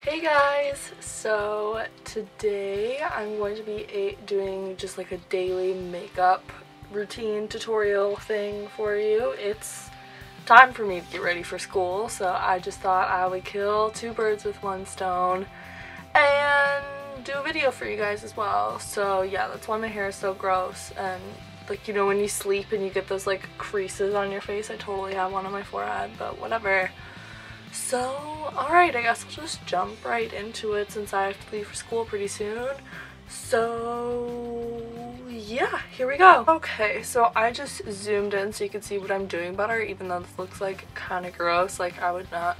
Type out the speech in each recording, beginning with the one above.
Hey guys, so today I'm going to be doing just like a daily makeup routine tutorial thing for you. It's time for me to get ready for school, so I just thought I would kill two birds with one stone and do a video for you guys as well. So yeah, that's why my hair is so gross, and like, you know, when you sleep and you get those like creases on your face, I totally have one on my forehead, but whatever. So, alright, I guess I'll just jump right into it since I have to leave for school pretty soon. So, yeah, here we go. Okay, so I just zoomed in so you can see what I'm doing better, even though this looks like kind of gross. Like, I would not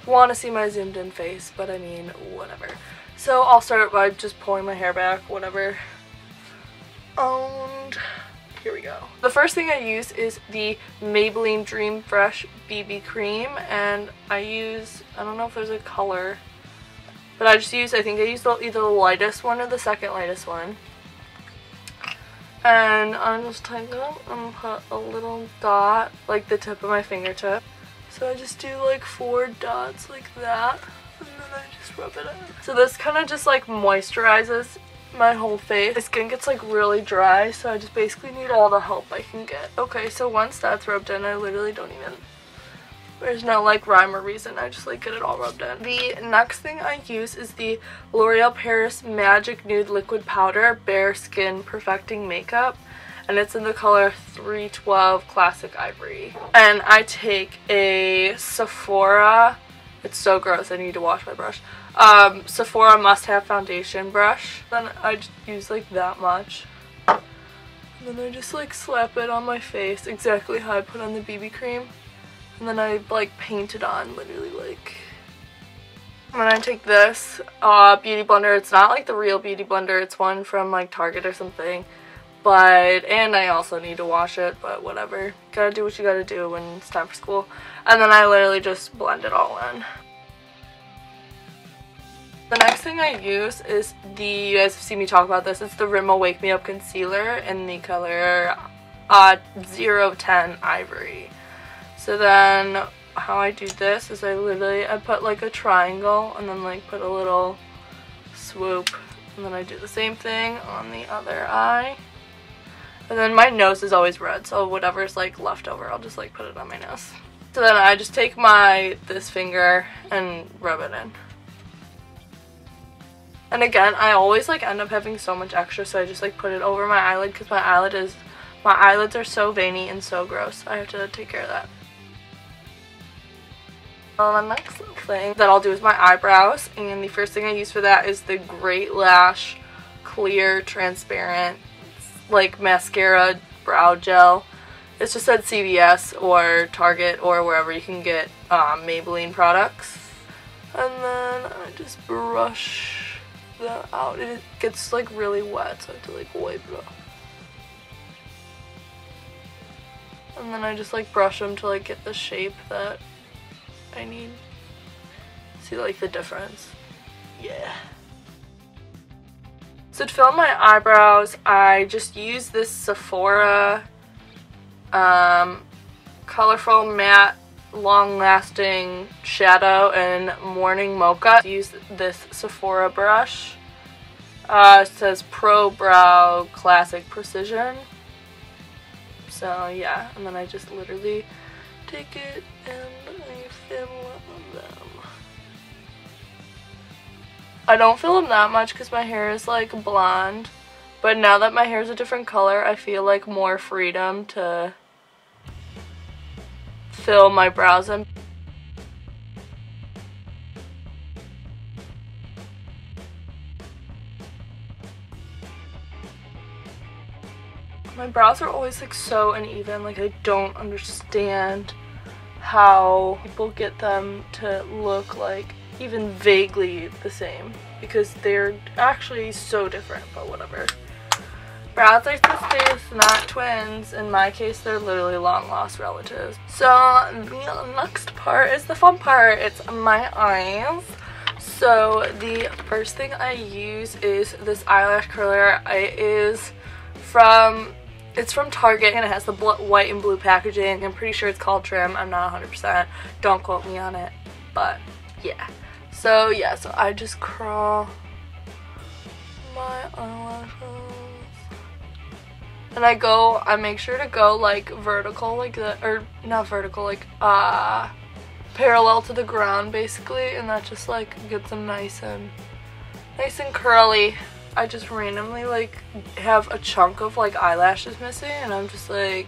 want to see my zoomed in face, but I mean, whatever. So, I'll start by just pulling my hair back, whatever. And here we go. The first thing I use is the Maybelline Dream Fresh BB Cream, and I don't know if there's a color, but I think I used either the lightest one or the second lightest one. And I'm just take it and put a little dot, like the tip of my fingertip. So I just do like 4 dots like that, and then I just rub it in. So this kind of just like moisturizes my whole face. My skin gets like really dry, so I just basically need all the help I can get. Okay, so once that's rubbed in, I literally don't even, there's no like rhyme or reason, I just like get it all rubbed in. The next thing I use is the L'Oreal Paris Magic Nude Liquid Powder Bare Skin Perfecting Makeup, and it's in the color 312 Classic Ivory. And I take a Sephora, it's so gross, I need to wash my brush, Sephora Must Have Foundation brush. Then I just use like that much. And then I just like slap it on my face exactly how I put on the BB cream. And then I like paint it on, literally like. And then I take this beauty blender. It's not like the real beauty blender, it's one from like Target or something. And I also need to wash it, but whatever. Gotta do what you gotta do when it's time for school. And then I literally just blend it all in. The next thing I use is you guys have seen me talk about this, it's the Rimmel Wake Me Up Concealer in the color 010 Ivory. So then how I do this is I put like a triangle and then like put a little swoop, and then I do the same thing on the other eye. And then my nose is always red, so whatever's like left over, I'll just like put it on my nose. So then I just take this finger and rub it in. And again, I always like end up having so much extra, so I just like put it over my eyelid because my eyelids are so veiny and so gross. I have to take care of that. Well, the next thing that I'll do is my eyebrows, and the first thing I use for that is the Great Lash Clear Transparent like mascara brow gel. It's just at CVS or Target or wherever you can get Maybelline products. And then I just brush that out. It gets like really wet, so I have to like wipe it off. And then I just like brush them to like get the shape that I need. See like the difference? Yeah. So to fill in my eyebrows, I just use this Sephora colorful matte long-lasting shadow in Morning Mocha. I use this Sephora brush. It says Pro Brow Classic Precision. So yeah, and then I just literally take it and I fill them. I don't fill them that much because my hair is like blonde, but now that my hair is a different color, I feel like more freedom to fill my brows in. My brows are always like so uneven, like I don't understand how people get them to look like even vaguely the same, because they're actually so different, but whatever. Brows are sisters, not twins. In my case, they're literally long-lost relatives. So the next part is the fun part. It's my eyes. So the first thing I use is this eyelash curler. It's from Target, and it has the white and blue packaging. I'm pretty sure it's called Trim. I'm not 100%. Don't quote me on it, but yeah. So yeah, so I just curl my eyelashes. And I make sure to go like vertical like that, or not vertical, like parallel to the ground basically, and that just like gets them nice and curly. I just randomly like have a chunk of like eyelashes missing and I'm just like,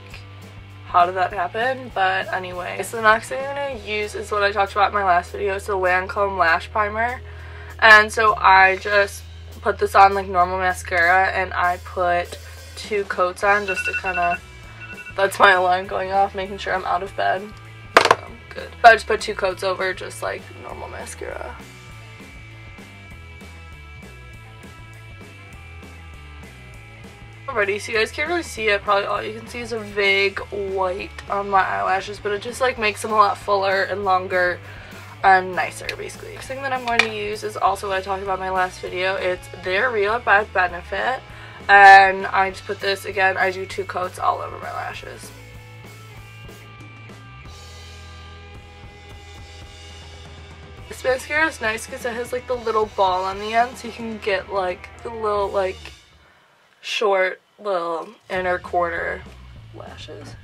how did that happen? But anyway, so the next thing I'm going to use is what I talked about in my last video. It's the Lancome Lash Primer. And so I just put this on like normal mascara and I put 2 coats on just to kind of, that's my alarm going off, making sure I'm out of bed. Good. But I just put 2 coats over just like normal mascara. Already, so you guys can't really see it, probably all you can see is a vague white on my eyelashes, but it just like makes them a lot fuller and longer and nicer basically. Next thing that I'm going to use is also what I talked about in my last video. It's their Real by Benefit, and I just put this, again, I do 2 coats all over my lashes. This mascara is nice because it has like the little ball on the end, so you can get like the little like short little inner corner lashes.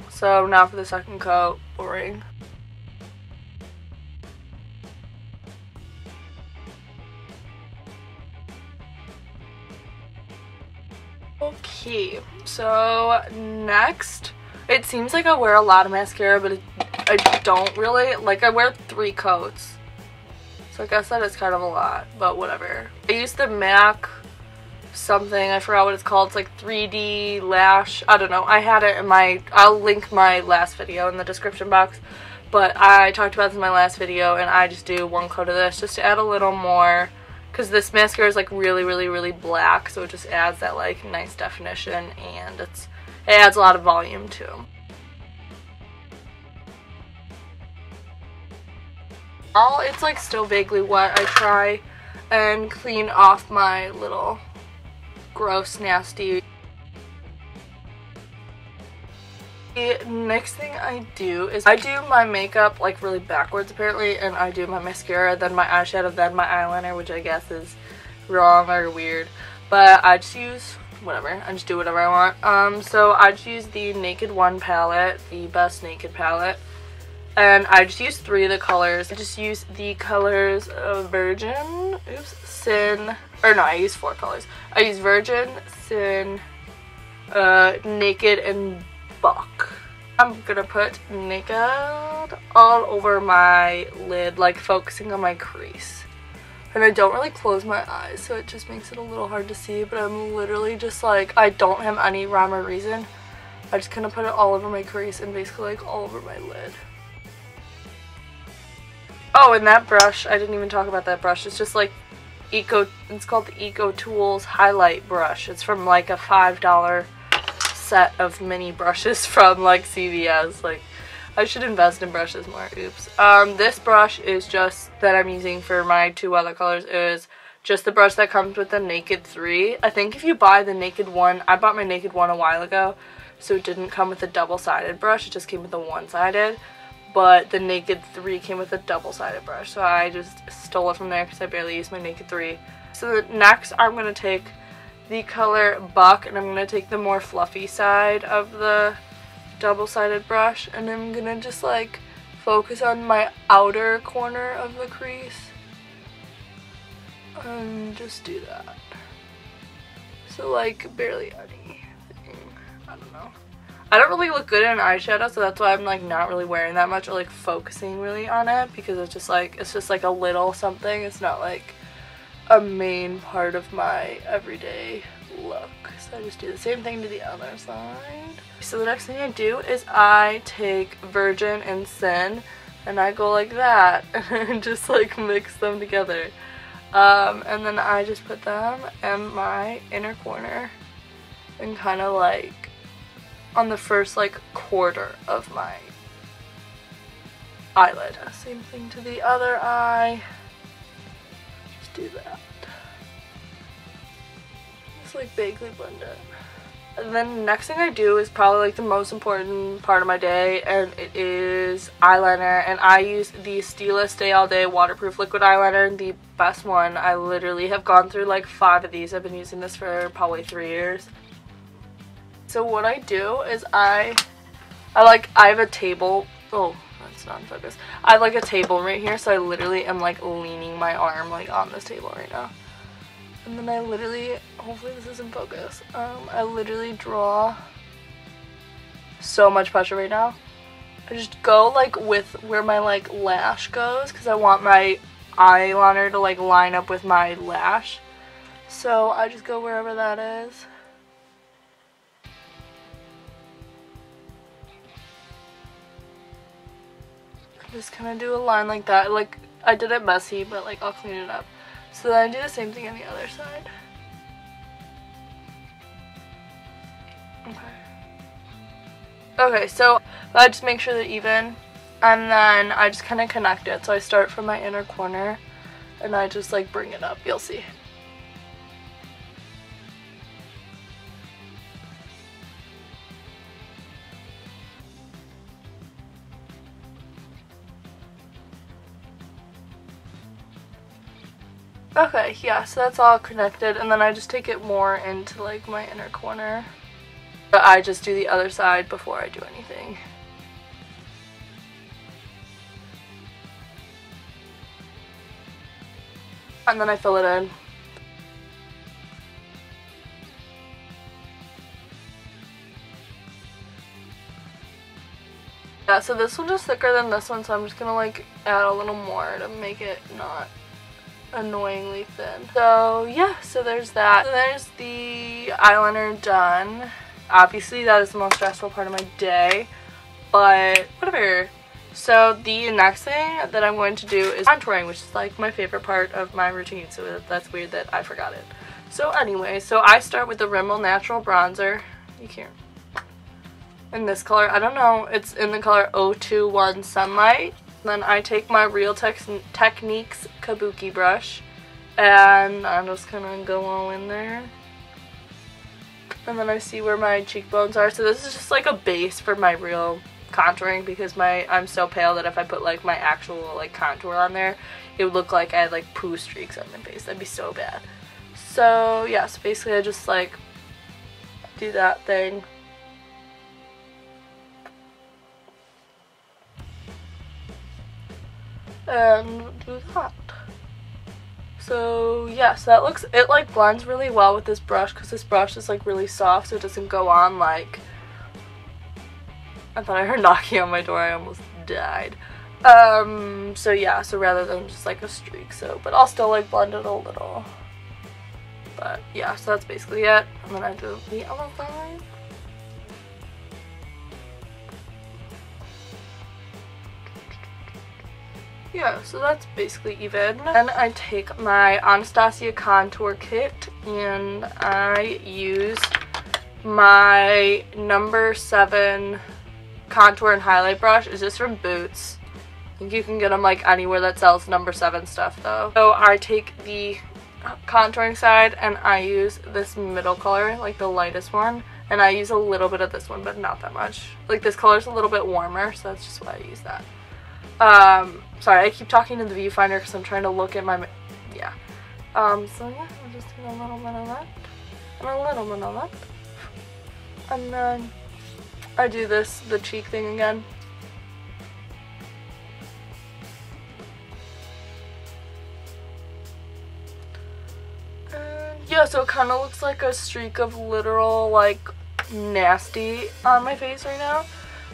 So now for the second coat, boring. Okay, so next, it seems like I wear a lot of mascara, but I don't really, like I wear 3 coats. So I guess that is kind of a lot, but whatever. I use the MAC something, I forgot what it's called. It's like 3D lash, I don't know. I had it in my, I'll link my last video in the description box, but I talked about this in my last video and I just do 1 coat of this just to add a little more, because this mascara is like really black, so it just adds that like nice definition and it adds a lot of volume too. While it's like still vaguely wet, I try and clean off my little gross, nasty. The next thing I do is I do my makeup like really backwards apparently, and I do my mascara, then my eyeshadow, then my eyeliner, which I guess is wrong or weird, but I just use whatever, I just do whatever I want. So I just use the Naked One palette, the Best Naked palette, and I just use 3 of the colors. I just use the colors of Virgin, Sin, or no, I use 4 colors. I use Virgin, Sin, Naked, and Buck. I'm gonna put Naked all over my lid, like focusing on my crease. And I don't really close my eyes, so it just makes it a little hard to see, but I'm literally just like, I don't have any rhyme or reason. I just kind of put it all over my crease and basically like all over my lid. Oh, and that brush, I didn't even talk about that brush. It's just like it's called the Eco Tools Highlight Brush. It's from like a $5 set of mini brushes from like CVS. Like, I should invest in brushes more. Oops. This brush is just that I'm using for my 2 other colors is just the brush that comes with the Naked 3. I think if you buy the Naked One, I bought my Naked One a while ago, so it didn't come with a double-sided brush. It just came with a one-sided. But the Naked 3 came with a double-sided brush, so I just stole it from there because I barely use my Naked 3. So next, I'm going to take the color Buck, and I'm going to take the more fluffy side of the double-sided brush, and I'm going to just like focus on my outer corner of the crease, and just do that. So like barely anything. I don't know. I don't really look good in eyeshadow, so that's why I'm like not really wearing that much or like focusing really on it, because it's just like a little something. It's not like a main part of my everyday look. So I just do the same thing to the other side. So the next thing I do is I take Virgin and Sin and I go like that and just like mix them together. And then I just put them in my inner corner and kind of like on the first like quarter of my eyelid. Same thing to the other eye. Just do that. Just like vaguely blend it. then next thing I do is probably like the most important part of my day, and it is eyeliner. And I use the Stila Stay All Day waterproof liquid eyeliner, the best one. I literally have gone through like 5 of these. I've been using this for probably 3 years. So what I do is I have a table. Oh, that's not in focus. I have like a table right here, so I literally am like leaning my arm like on this table right now. And then I literally, hopefully this is in focus, I literally draw so much pressure right now. I just go like with where my like lash goes, because I want my eyeliner to like line up with my lash. So I just go wherever that is. Just kind of do a line like that. Like, I did it messy, but like I'll clean it up. So then I do the same thing on the other side. Okay, so I just make sure they're even, and then I just kind of connect it. So I start from my inner corner, and I just like bring it up. You'll see. Okay, yeah, so that's all connected, and then I just take it more into like my inner corner. But I just do the other side before I do anything. And then I fill it in. Yeah, so this one's just thicker than this one, so I'm just gonna like add a little more to make it not annoyingly thin. So yeah, so there's that. So there's the eyeliner done. Obviously that is the most stressful part of my day, but whatever. So the next thing that I'm going to do is contouring, which is like my favorite part of my routine, so that's weird that I forgot it. So anyway, so I start with the Rimmel Natural Bronzer. You can't. In this color, I don't know, it's in the color 021 Sunlight. Then I take my Real Techniques Kabuki brush, and I'm just gonna go all in there. And then I see where my cheekbones are. So this is just like a base for my real contouring, because I'm so pale that if I put like my actual like contour on there, it would look like I had like poo streaks on my face. That'd be so bad. So yeah, so basically I just like do that thing. And do that. So yeah, so it like blends really well with this brush, because this brush is like really soft, so it doesn't go on like, I thought I heard knocking on my door, I almost died. So yeah, so rather than just like a streak, so, but I'll still like blend it a little. But yeah, so that's basically it. And then I do the other side. Yeah, so that's basically even. Then I take my Anastasia contour kit, and I use my number 7 contour and highlight brush. It's just from Boots. I think you can get them like anywhere that sells number 7 stuff though. So I take the contouring side and I use this middle color, like the lightest one, and I use a little bit of this one, but not that much. Like this color is a little bit warmer, so that's just why I use that. Sorry, I keep talking to the viewfinder because I'm trying to look at my, yeah. So yeah, I'm just doing a little bit of that, and a little bit of that. And then I do the cheek thing again. And yeah, so it kind of looks like a streak of literal, like, nasty on my face right now.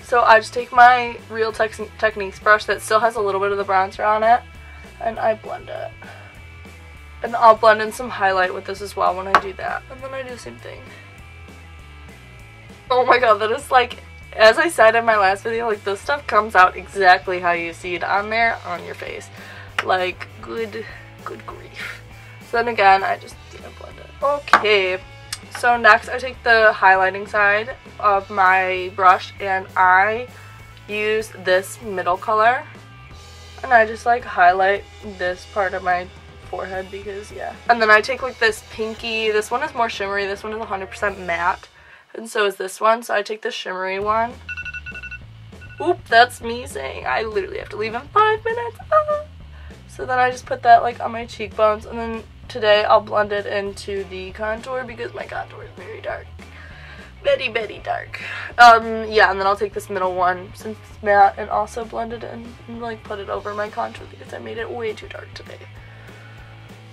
So I just take my Real Techniques brush that still has a little bit of the bronzer on it, and I blend it. And I'll blend in some highlight with this as well when I do that. And then I do the same thing. Oh my god, that is like, as I said in my last video, like this stuff comes out exactly how you see it on there on your face. Like, good grief. So then again, I just blend it. Okay. So next I take the highlighting side of my brush and I use this middle color, and I just like highlight this part of my forehead because yeah. And then I take like this pinky, this one is more shimmery, this one is 100% matte, and so is this one. So I take the shimmery one. Oop, that's me saying I literally have to leave in 5 minutes. Ah. So then I just put that like on my cheekbones, and then today I'll blend it into the contour because my contour is very dark. Very, very dark. Yeah, and then I'll take this middle one since it's matte and also blend it in and like put it over my contour because I made it way too dark today.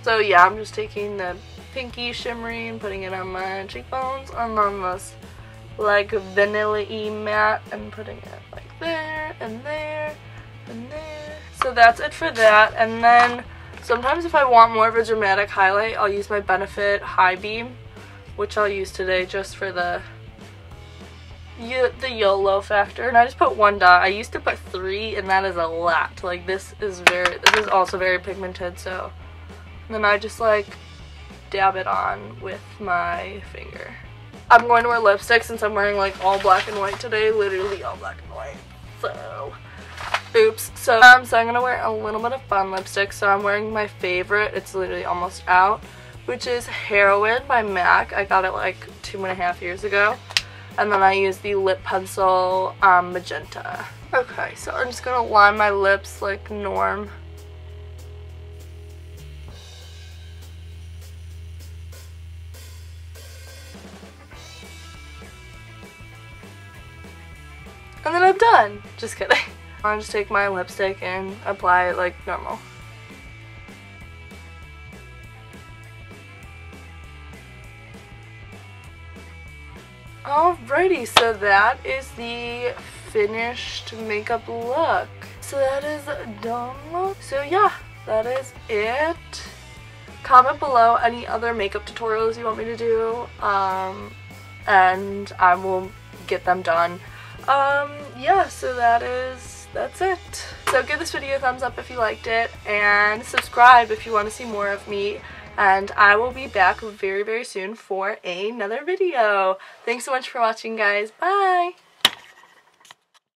So yeah, I'm just taking the pinky shimmery and putting it on my cheekbones and then this like vanilla-y matte and putting it like there and there and there. So that's it for that. And then sometimes if I want more of a dramatic highlight, I'll use my Benefit High Beam, which I'll use today just for the YOLO factor. And I just put 1 dot. I used to put 3 and that is a lot. Like this is also very pigmented, so then I just like dab it on with my finger. I'm going to wear lipstick since I'm wearing like all black and white today, literally all black and white. So oops. So I'm gonna wear a little bit of fun lipstick. So I'm wearing my favorite, it's literally almost out, which is Heroin by MAC. I got it like 2.5 years ago. And then I use the lip pencil magenta. Okay, so I'm just gonna line my lips like norm. And then I'm done. Just kidding. I'll just take my lipstick and apply it like normal. Alrighty, so that is the finished makeup look. So that is done. So yeah, that is it. Comment below any other makeup tutorials you want me to do, and I will get them done. Yeah, so that's it. So give this video a thumbs up if you liked it, and subscribe if you want to see more of me. And I will be back very, very soon for another video. Thanks so much for watching, guys. Bye!